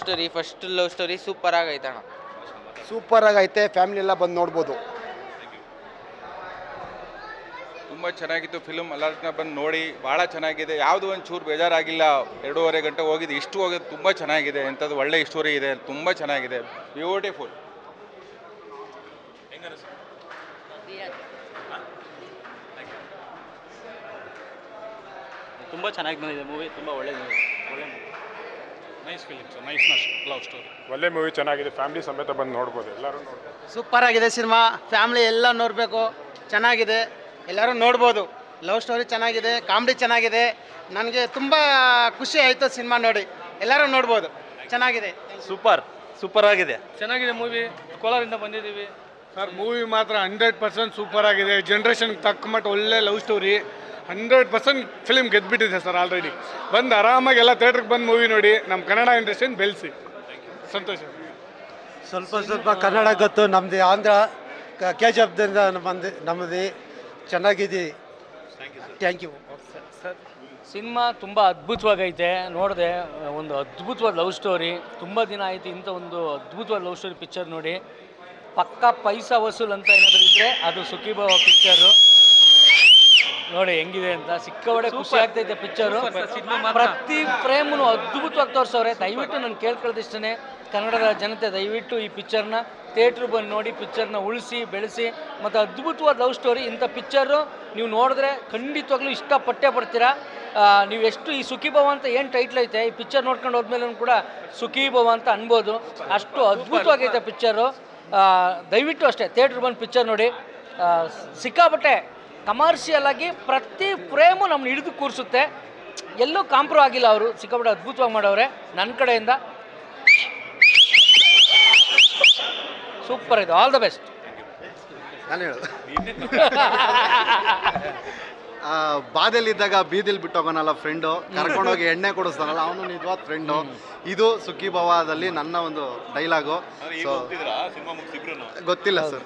Story, first love story super ಆಗೈತೆ ಅಣ್ಣ. Super ಆಗೈತೆ, ಫ್ಯಾಮಿಲಿ ಎಲ್ಲ ಬಂದು ನೋಡ್ಬೋದು. ತುಂಬ ಚೆನ್ನಾಗಿತ್ತು ಫಿಲ್ಮ್. ಎಲ್ಲರನ್ನ ಬಂದು ನೋಡಿ, ಭಾಳ ಚೆನ್ನಾಗಿದೆ. ಯಾವುದು ಒಂದು ಚೂರು ಬೇಜಾರಾಗಿಲ್ಲ. 2.5 ಗಂಟೆ ಹೋಗಿದೆ, ಇಷ್ಟು ಹೋಗೋದು ತುಂಬ ಚೆನ್ನಾಗಿದೆ. ಎಂಥದ್ದು ಒಳ್ಳೆ ಸ್ಟೋರಿ ಇದೆ, ತುಂಬ ಚೆನ್ನಾಗಿದೆ, ಬ್ಯೂಟಿಫುಲ್. ತುಂಬ ಚೆನ್ನಾಗಿ ಬಂದಿದೆ ಮೂವಿ, ತುಂಬ ಒಳ್ಳೆ movie. Nice films, nice love story. ಒಳ್ಳೆ ಮೂವಿ, ಚೆನ್ನಾಗಿದೆ. ಫ್ಯಾಮಿಲಿ ಸಮೇತ ಬಂದು ನೋಡ್ಬೋದು, ಎಲ್ಲರೂ ನೋಡ್ಬೋದು. ಸೂಪರ್ ಆಗಿದೆ ಸಿನಿಮಾ, ಫ್ಯಾಮಿಲಿ ಎಲ್ಲ ನೋಡಬೇಕು, ಚೆನ್ನಾಗಿದೆ, ಎಲ್ಲರೂ ನೋಡ್ಬೋದು. ಲವ್ ಸ್ಟೋರಿ ಚೆನ್ನಾಗಿದೆ, ಕಾಮಿಡಿ ಚೆನ್ನಾಗಿದೆ. ನನಗೆ ತುಂಬ ಖುಷಿ ಆಯಿತು ಸಿನಿಮಾ ನೋಡಿ, ಎಲ್ಲರೂ ನೋಡ್ಬೋದು, ಚೆನ್ನಾಗಿದೆ. ಸೂಪರ್ ಆಗಿದೆ. ಚೆನ್ನಾಗಿದೆ ಮೂವಿ. ಕೋಲಾರಿಂದ ಬಂದಿದ್ದೀವಿ ಸರ್. ಮೂವಿ ಮಾತ್ರ 100% ಸೂಪರ್ ಆಗಿದೆ. ಜನ್ರೇಷನ್ಗೆ ತಕ್ಕ ಮಟ್ಟ ಒಳ್ಳೆ ಲವ್ ಸ್ಟೋರಿ. 100% ಫಿಲ್ಮ್ ಗೆದ್ದುಬಿಟ್ಟಿದೆ ಸರ್. ಆಲ್ರೆಡಿ ಬಂದು ಆರಾಮಾಗಿ ಎಲ್ಲ ಥಿಯೇಟ್ರಿಗೆ ಬಂದು ಮೂವಿ ನೋಡಿ, ನಮ್ಮ ಕನ್ನಡ ಇಂಡಸ್ಟ್ರಿನ ಬೆಳೆಸಿ. ಸಂತೋಷ. ಸ್ವಲ್ಪ ಕನ್ನಡ ಗೊತ್ತು, ನಮ್ಮದು ಆಂಧ್ರ KGF ನಮ್ಮದು ಚೆನ್ನಾಗಿದೆ. Thank you sir. ಸಿನಿಮಾ ತುಂಬ ಅದ್ಭುತವಾಗೈತೆ. ನೋಡಿದೆ, ಒಂದು ಅದ್ಭುತವಾದ ಲವ್ ಸ್ಟೋರಿ. ತುಂಬ ದಿನ ಆಯಿತು ಇಂಥ ಒಂದು ಅದ್ಭುತವಾದ ಲವ್ ಸ್ಟೋರಿ ಪಿಕ್ಚರ್ ನೋಡಿ. ಪಕ್ಕಾ ಪೈಸಾ ವಸೂಲ್ ಅಂತ ಏನಾದರೂ ಇದ್ದರೆ ಅದು ಸುಖೀಭವ ಪಿಕ್ಚರು. ನೋಡಿ ಹೆಂಗಿದೆ ಅಂತ, ಸಿಕ್ಕಾಪಟ್ಟೆ ಖುಷಿ ಆಗ್ತೈತೆ ಪಿಕ್ಚರು. ಪ್ರತಿ ಫ್ರೇಮ್ನು ಅದ್ಭುತವಾಗಿ ತೋರಿಸವ್ರೆ. ದಯವಿಟ್ಟು ನಾನು ಕೇಳ್ಕೊಳ್ಳೋದಿಷ್ಟೇ, ಕನ್ನಡದ ಜನತೆ ದಯವಿಟ್ಟು ಈ ಪಿಕ್ಚರ್ನ ಥಿಯೇಟ್ರ್ ಬಂದು ನೋಡಿ, ಪಿಕ್ಚರ್ನ ಉಳಿಸಿ ಬೆಳೆಸಿ. ಮತ್ತು ಅದ್ಭುತವಾದ ಲವ್ ಸ್ಟೋರಿ. ಇಂಥ ಪಿಕ್ಚರು ನೀವು ನೋಡಿದ್ರೆ ಖಂಡಿತವಾಗ್ಲೂ ಇಷ್ಟಪಟ್ಟೇ ಪಡ್ತೀರಾ. ನೀವು ಎಷ್ಟು ಈ ಸುಖೀಭವ ಅಂತ ಏನು ಟೈಟ್ಲ್ ಐತೆ, ಈ ಪಿಕ್ಚರ್ ನೋಡ್ಕೊಂಡು ಹೋದ್ಮೇಲೆ ಕೂಡ ಸುಖೀಭವ ಅಂತ ಅನ್ಬೋದು. ಅಷ್ಟು ಅದ್ಭುತವಾಗೈತೆ ಪಿಕ್ಚರು. ದಯವಿಟ್ಟು ಅಷ್ಟೇ ಥಿಯೇಟ್ರ್ ಬಂದು ಪಿಕ್ಚರ್ ನೋಡಿ. ಸಿಕ್ಕಾಪಟ್ಟೆ ಕಮರ್ಷಿಯಲ್ ಆಗಿ ಪ್ರತಿ ಫ್ರೇಮು ನಮ್ಮನ್ನ ಹಿಡಿದು ಕೂರಿಸುತ್ತೆ. ಎಲ್ಲೂ ಕಾಂಪ್ರೋ ಆಗಿಲ್ಲ ಅವರು, ಸಿಕ್ಕಾಪಟ್ಟೆ ಅದ್ಭುತವಾಗಿ ಮಾಡವ್ರೆ. ನನ್ನ ಕಡೆಯಿಂದ ಸೂಪರ್ ಇದೆ. All the best. ನಾನು ಹೇಳೋದು ಬಾದಲ್ಲಿದ್ದಾಗ ಬೀದಿಲಿ ಬಿಟ್ಟೋಗೋನಲ್ಲ ಫ್ರೆಂಡು, ಕರ್ಕೊಂಡೋಗಿ ಎಣ್ಣೆ ಕೊಡಿಸ್ತಾನಲ್ಲ ಅವನು ನಿಜವಾದ ಫ್ರೆಂಡು. ಇದು ಸುಖೀಭವದಲ್ಲಿ ನನ್ನ ಒಂದು ಡೈಲಾಗು. ಗೊತ್ತಿಲ್ಲ ಸರ್.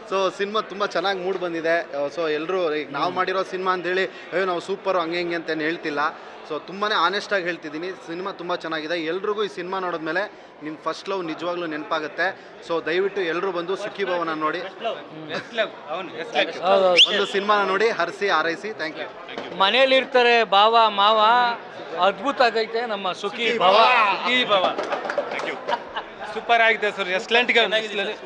ಸೊ ಸಿನಿಮಾ ತುಂಬ ಚೆನ್ನಾಗಿ ಮೂಡ್ ಬಂದಿದೆ. ಸೊ ಎಲ್ಲರೂ ಈಗ ನಾವು ಮಾಡಿರೋ ಸಿನಿಮಾ ಅಂತೇಳಿ ನಾವು ಸೂಪರು ಹಂಗೆ ಹಿಂಗೆ ಅಂತೇನು ಹೇಳ್ತಿಲ್ಲ. ಸೊ ತುಂಬಾ ಆನೆಸ್ಟಾಗಿ ಹೇಳ್ತಿದ್ದೀನಿ, ಸಿನಿಮಾ ತುಂಬ ಚೆನ್ನಾಗಿದೆ. ಎಲ್ರಿಗೂ ಈ ಸಿನಿಮಾ ನೋಡಿದ್ಮೇಲೆ ನಿಮ್ಮ ಫಸ್ಟ್ ಲವ್ ನಿಜವಾಗ್ಲೂ ನೆನಪಾಗುತ್ತೆ. ಸೊ ದಯವಿಟ್ಟು ಎಲ್ಲರೂ ಬಂದು ಸುಖೀಭವನ ನೋಡಿ, ಒಂದು ಸಿನಿಮಾನ ನೋಡಿ, ಹರಿಸಿ ಹಾರೈಸಿ. Thank you. ಮನೇಲಿರ್ತಾರೆ ಭಾವ ಮಾವ, ಅದ್ಭುತ ಆಗೈತೆ ನಮ್ಮ ಸುಖೀಭವ. ಸೂಪರ್ ಆಗಿದೆ ಸರ್. ಎಕ್ಸಲೆಂಟ್ಗೆ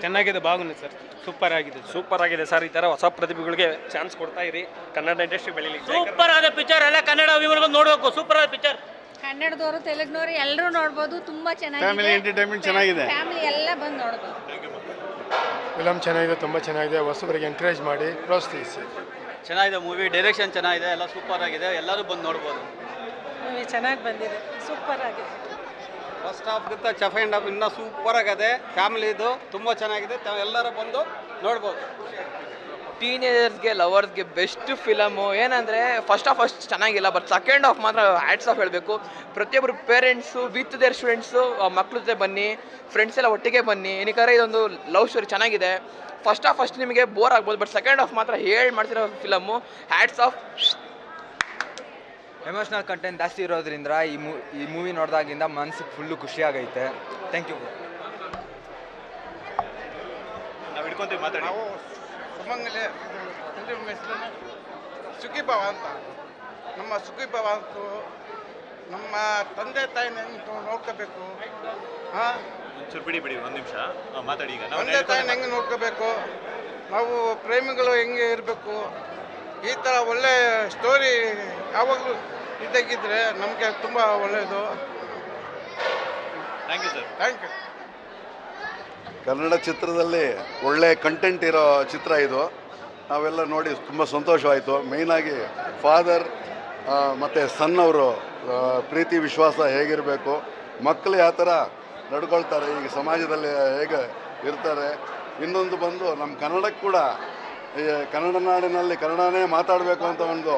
ಚೆನ್ನಾಗಿದೆ, ಬಾಗುಂಡೆ ಸರ್. ಸೂಪರ್ ಆಗಿದೆ ಸರ್. ಈ ಥರ ಹೊಸ ಪ್ರತಿಭೆಗಳಿಗೆ ಚಾನ್ಸ್ ಕೊಡ್ತಾ ಇರಿ, ಕನ್ನಡ ಇಂಡಸ್ಟ್ರಿ ಬೆಳಿಲಿಕ್ಕೆ. ಸೂಪರ್ ಆದ ಪಿಕ್ಚರ್, ಎಲ್ಲ ಕನ್ನಡ ಅಭಿಮಾನಿಗಳು ನೋಡಬೇಕು. ಸೂಪರ್ ಆದ ಪಿಕ್ಚರ್. ಕನ್ನಡದವರು ತೆಲುಗಿನವರು ಎಲ್ಲರೂ ನೋಡ್ಬೋದು. ತುಂಬ ಚೆನ್ನಾಗಿದೆ. ಫ್ಯಾಮಿಲಿ ಎಂಟರ್ಟೈನ್ಮೆಂಟ್ ಚೆನ್ನಾಗಿದೆ. ಫ್ಯಾಮಿಲಿ ಎಲ್ಲ ಬಂದು ನೋಡ್ಬೋದು. ಫಿಲಮ್ ಚೆನ್ನಾಗಿದೆ, ತುಂಬ ಚೆನ್ನಾಗಿದೆ. ಹೊಸಬರಿಗೆ ಎಂಕರೇಜ್ ಮಾಡಿ, ಪ್ರೋತ್ಸಾಹಿಸಿ. ಚೆನ್ನಾಗಿದೆ ಮೂವಿ, ಡೈರೆಕ್ಷನ್ ಚೆನ್ನಾಗಿದೆ, ಎಲ್ಲ ಸೂಪರ್ ಆಗಿದೆ. ಎಲ್ಲರೂ ಬಂದು ನೋಡ್ಬೋದು. ಮೂವಿ ಚೆನ್ನಾಗಿ ಬಂದಿದೆ, ಸೂಪರ್ ಆಗಿದೆ. ಫಸ್ಟ್ ಹಾಫ್ಗಿಂತ ಸೆಕೆಂಡ್ ಹಾಫ್ ಇನ್ನೂ ಸೂಪರ್ ಆಗಿದೆ. ಫ್ಯಾಮಿಲಿದು ತುಂಬ ಚೆನ್ನಾಗಿದೆ, ಎಲ್ಲರೂ ಬಂದು ನೋಡ್ಬೋದು. ಟೀನೇಜರ್ಸ್ಗೆ ಲವರ್ಸ್ಗೆ ಬೆಸ್ಟ್ ಫಿಲಮು. ಏನಂದರೆ ಫಸ್ಟ್ ಚೆನ್ನಾಗಿಲ್ಲ, ಬಟ್ ಸೆಕೆಂಡ್ ಹಾಫ್ ಮಾತ್ರ ಹ್ಯಾಟ್ಸ್ ಆಫ್ ಹೇಳಬೇಕು. ಪ್ರತಿಯೊಬ್ಬರು ಪೇರೆಂಟ್ಸು ವಿತ್ ದೇರ್ ಸ್ಟೂಡೆಂಟ್ಸು ಮಕ್ಳ ಜೊತೆ ಬನ್ನಿ, ಫ್ರೆಂಡ್ಸ್ ಎಲ್ಲ ಒಟ್ಟಿಗೆ ಬನ್ನಿ. ಏನಕ್ಕಾದ್ರೆ ಇದೊಂದು ಲವ್ ಸ್ಟೋರಿ ಚೆನ್ನಾಗಿದೆ. ಫಸ್ಟ್ ನಿಮಗೆ ಬೋರ್ ಆಗ್ಬೋದು, ಬಟ್ ಸೆಕೆಂಡ್ ಹಾಫ್ ಮಾತ್ರ ಹೇಳಿ ಮಾಡ್ತಿರೋ film. Hats off. Emotional content ಜಾಸ್ತಿ ಇರೋದ್ರಿಂದ ಈ ಮೂವಿ ನೋಡಿದಾಗಿಂದ ಮನಸ್ಸಿಗೆ ಫುಲ್ಲು ಖುಷಿಯಾಗೈತೆ. Thank you. ನಾವು ಹಿಡ್ಕೊಂತೀವಿ ಮಾತಾಡಿ. ನಾವು ಸುಮಂಗಲಿ ಸುಖೀಭವ ಅಂತ, ನಮ್ಮ ಸುಖೀಭವ ಅಂತೂ ನಮ್ಮ ತಂದೆ ತಾಯಿನ ಹೆಂಗೆ ನೋಡ್ಕೋಬೇಕು, ಬಿಡಿ ಒಂದು ನಿಮಿಷ ಮಾತಾಡಿ. ಈಗ ತಂದೆ ತಾಯಿನ ಹೆಂಗೆ ನೋಡ್ಕೋಬೇಕು, ನಾವು ಪ್ರೇಮಿಗಳು ಹೆಂಗೆ ಇರಬೇಕು, ಈ ಥರ ಒಳ್ಳೆ ಸ್ಟೋರಿ ಯಾವಾಗಲೂ ಇದ್ದಾಗಿದ್ದರೆ ನಮಗೆ ತುಂಬ ಒಳ್ಳೆಯದು. Thank you sir. Thank you. Kannada ಚಿತ್ರದಲ್ಲಿ ಒಳ್ಳೆ ಕಂಟೆಂಟ್ ಇರೋ ಚಿತ್ರ ಇದು. ನಾವೆಲ್ಲ ನೋಡಿ ತುಂಬ ಸಂತೋಷವಾಯಿತು. ಮೇಯ್ನಾಗಿ ಫಾದರ್ ಮತ್ತು ಸನ್ ಅವರು ಪ್ರೀತಿ ವಿಶ್ವಾಸ ಹೇಗಿರಬೇಕು, ಮಕ್ಕಳು ಯಾವ ಥರ ನಡ್ಕೊಳ್ತಾರೆ, ಈಗ ಸಮಾಜದಲ್ಲಿ ಹೇಗೆ ಇರ್ತಾರೆ. ಇನ್ನೊಂದು ಬಂದು ನಮ್ಮ ಕನ್ನಡಕ್ಕೆ ಕೂಡ ಕನ್ನಡ ನಾಡಿನಲ್ಲಿ ಕನ್ನಡನೇ ಮಾತಾಡಬೇಕು ಅಂತ ಒಂದು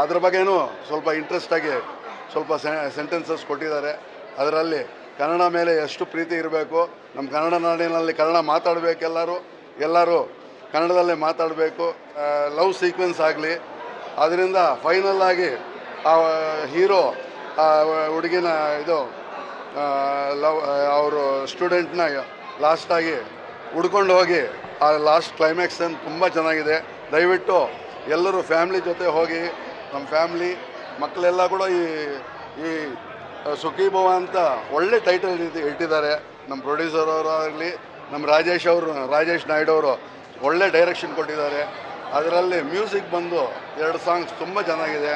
ಅದ್ರ ಬಗ್ಗೆನೂ ಸ್ವಲ್ಪ ಇಂಟ್ರೆಸ್ಟಾಗಿ ಸ್ವಲ್ಪ ಸೆಂಟೆನ್ಸಸ್ ಕೊಟ್ಟಿದ್ದಾರೆ. ಅದರಲ್ಲಿ ಕನ್ನಡ ಮೇಲೆ ಎಷ್ಟು ಪ್ರೀತಿ ಇರಬೇಕು, ನಮ್ಮ ಕನ್ನಡ ನಾಡಿನಲ್ಲಿ ಕನ್ನಡ ಮಾತಾಡಬೇಕು, ಎಲ್ಲರೂ ಕನ್ನಡದಲ್ಲೇ ಮಾತಾಡಬೇಕು. ಲವ್ ಸೀಕ್ವೆನ್ಸ್ ಆಗಲಿ, ಅದರಿಂದ ಫೈನಲ್ ಆಗಿ ಆ ಹೀರೋ ಆ ಹುಡುಗಿನ ಇದು ಲವ್ ಅವರು ಸ್ಟೂಡೆಂಟ್ನ ಲಾಸ್ಟಾಗಿ ಹುಡ್ಕೊಂಡು ಹೋಗಿ ಆ ಲಾಸ್ಟ್ ಕ್ಲೈಮ್ಯಾಕ್ಸ್ ಅಂತ ತುಂಬ ಚೆನ್ನಾಗಿದೆ. ದಯವಿಟ್ಟು ಎಲ್ಲರೂ ಫ್ಯಾಮ್ಲಿ ಜೊತೆ ಹೋಗಿ, ನಮ್ಮ ಫ್ಯಾಮ್ಲಿ ಮಕ್ಕಳೆಲ್ಲ ಕೂಡ ಈ ಸುಖೀ ಭವ ಅಂತ ಒಳ್ಳೆ ಟೈಟಲ್ ಇಟ್ಟಿದ್ದಾರೆ. ನಮ್ಮ ಪ್ರೊಡ್ಯೂಸರ್ ಅವರಾಗಲಿ, ನಮ್ಮ ರಾಜೇಶ್ ನಾಯ್ಡು ಅವರು ಒಳ್ಳೆ ಡೈರೆಕ್ಷನ್ ಕೊಟ್ಟಿದ್ದಾರೆ. ಅದರಲ್ಲಿ ಮ್ಯೂಸಿಕ್ ಬಂದು 2 ಸಾಂಗ್ಸ್ ತುಂಬ ಚೆನ್ನಾಗಿದೆ.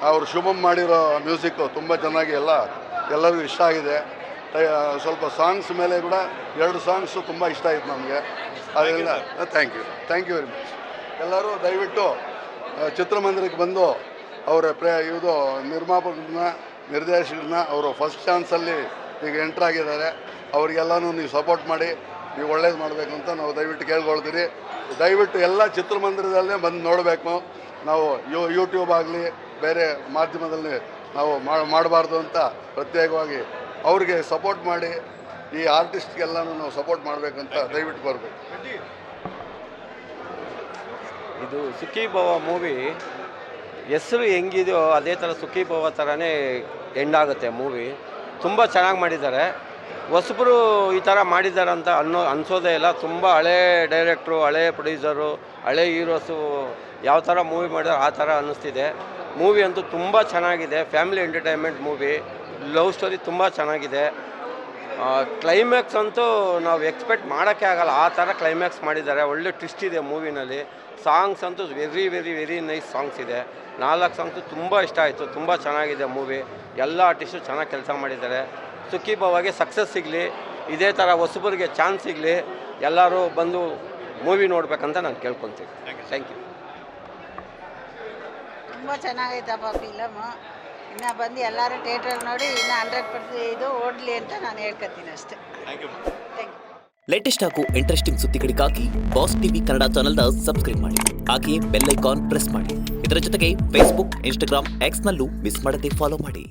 ಅವರು ಶುಭಮ್ ಮಾಡಿರೋ ಮ್ಯೂಸಿಕ್ಕು ತುಂಬ ಚೆನ್ನಾಗಿ ಎಲ್ಲರಿಗೂ ಇಷ್ಟ ಆಗಿದೆ. ಸ್ವಲ್ಪ ಸಾಂಗ್ಸ್ ಮೇಲೆ ಕೂಡ 2 ಸಾಂಗ್ಸು ತುಂಬ ಇಷ್ಟ ಆಯಿತು ನಮಗೆ. ಅದೆಲ್ಲ ಥ್ಯಾಂಕ್ ಯು ವೆರಿ ಮಚ್. ಎಲ್ಲರೂ ದಯವಿಟ್ಟು ಚಿತ್ರಮಂದಿರಕ್ಕೆ ಬಂದು ಅವರ ಇದು ನಿರ್ದೇಶಕರನ್ನ ಅವರು ಫಸ್ಟ್ ಚಾನ್ಸಲ್ಲಿ ಈಗ ಎಂಟ್ರಾಗಿದ್ದಾರೆ. ಅವರಿಗೆಲ್ಲನೂ ನೀವು ಸಪೋರ್ಟ್ ಮಾಡಿ, ನೀವು ಒಳ್ಳೇದು ಮಾಡಬೇಕು ಅಂತ ನಾವು ದಯವಿಟ್ಟು ಕೇಳ್ಕೊಳ್ತೀರಿ. ದಯವಿಟ್ಟು ಎಲ್ಲ ಚಿತ್ರಮಂದಿರದಲ್ಲೇ ಬಂದು ನೋಡಬೇಕು. ನಾವು ಯೂಟ್ಯೂಬ್ ಆಗಲಿ ಬೇರೆ ಮಾಧ್ಯಮದಲ್ಲಿ ನಾವು ಮಾಡಬಾರ್ದು ಅಂತ ಪ್ರತ್ಯೇಕವಾಗಿ ಅವ್ರಿಗೆ ಸಪೋರ್ಟ್ ಮಾಡಿ, ಈ ಆರ್ಟಿಸ್ಟ್ಗೆಲ್ಲನೂ ನಾವು ಸಪೋರ್ಟ್ ಮಾಡಬೇಕಂತ ದಯವಿಟ್ಟು ಬರಬೇಕು. ಇದು ಸುಖೀ ಭವ ಮೂವಿ ಹೆಸರು ಹೆಂಗಿದೆಯೋ ಅದೇ ಥರ ಸುಖೀ ಭವ ಥರನೇ ಎಂಡಾಗುತ್ತೆ ಮೂವಿ. ತುಂಬ ಚೆನ್ನಾಗಿ ಮಾಡಿದ್ದಾರೆ. ಹೊಸಬರು ಈ ಥರ ಮಾಡಿದ್ದಾರೆ ಅಂತ ಅನಿಸೋದೇ ಇಲ್ಲ. ತುಂಬ ಹಳೇ ಡೈರೆಕ್ಟ್ರು, ಹಳೇ ಪ್ರೊಡ್ಯೂಸರು, ಹಳೇ ಹೀರೋಸು ಯಾವ ಥರ ಮೂವಿ ಮಾಡಿದಾರೆ ಆ ಥರ ಅನ್ನಿಸ್ತಿದೆ. ಮೂವಿ ಅಂತೂ ತುಂಬ ಚೆನ್ನಾಗಿದೆ. Family entertainment movie. Love story ತುಂಬ ಚೆನ್ನಾಗಿದೆ. ಕ್ಲೈಮ್ಯಾಕ್ಸ್ ಅಂತೂ ನಾವು ಎಕ್ಸ್ಪೆಕ್ಟ್ ಮಾಡೋಕ್ಕೆ ಆಗಲ್ಲ, ಆ ಥರ ಕ್ಲೈಮ್ಯಾಕ್ಸ್ ಮಾಡಿದ್ದಾರೆ. ಒಳ್ಳೆ ಟ್ವಿಸ್ಟ್ ಇದೆ ಮೂವಿನಲ್ಲಿ. ಸಾಂಗ್ಸ್ ಅಂತೂ ವೆರಿ ನೈಸ್ ಸಾಂಗ್ಸ್ ಇದೆ. 4 ಸಾಂಗ್ಸು ತುಂಬ ಇಷ್ಟ ಆಯಿತು. ತುಂಬ ಚೆನ್ನಾಗಿದೆ ಮೂವಿ. ಎಲ್ಲ ಆರ್ಟಿಸ್ಟು ಚೆನ್ನಾಗಿ ಕೆಲಸ ಮಾಡಿದ್ದಾರೆ. ಸುಖೀ ಭವಗೆ ಸಕ್ಸಸ್ ಸಿಗಲಿ, ಇದೇ ಥರ ಹೊಸಬರಿಗೆ ಚಾನ್ಸ್ ಸಿಗಲಿ, ಎಲ್ಲರೂ ಬಂದು ಮೂವಿ ನೋಡ್ಬೇಕಂತ ನಾನು ಕೇಳ್ಕೊತೀನಿ. Thank you. ತುಂಬ ಚೆನ್ನಾಗೈತಪ್ಪ ಫಿಲಮು. ಇನ್ನು ಬಂದು ಎಲ್ಲರೂ ಥಿಯೇಟ್ರಲ್ಲಿ ನೋಡಿ ಇನ್ನು 100% ಇದು ಓಡಲಿ ಅಂತ ನಾನು ಹೇಳ್ಕೊತೀನಿ ಅಷ್ಟೇ. Thank you. ಲೇಟೆಸ್ಟ್ ಹಾಗೂ ಇಂಟ್ರೆಸ್ಟಿಂಗ್ ಸುದ್ದಿಗಳಿಗಾಗಿ ಬಾಸ್ ಟಿವಿ ಕನ್ನಡ ಚಾನೆಲ್ನ ಸಬ್ಸ್ಕ್ರೈಬ್ ಮಾಡಿ. ಹಾಗೆಯೇ ಬೆಲ್ ಐಕಾನ್ ಪ್ರೆಸ್ ಮಾಡಿ. ಇದರ ಜೊತೆಗೆ ಫೇಸ್ಬುಕ್, ಇನ್ಸ್ಟಾಗ್ರಾಮ್, ಎಕ್ಸ್ನಲ್ಲೂ ಮಿಸ್ ಮಾಡದೆ ಫಾಲೋ ಮಾಡಿ.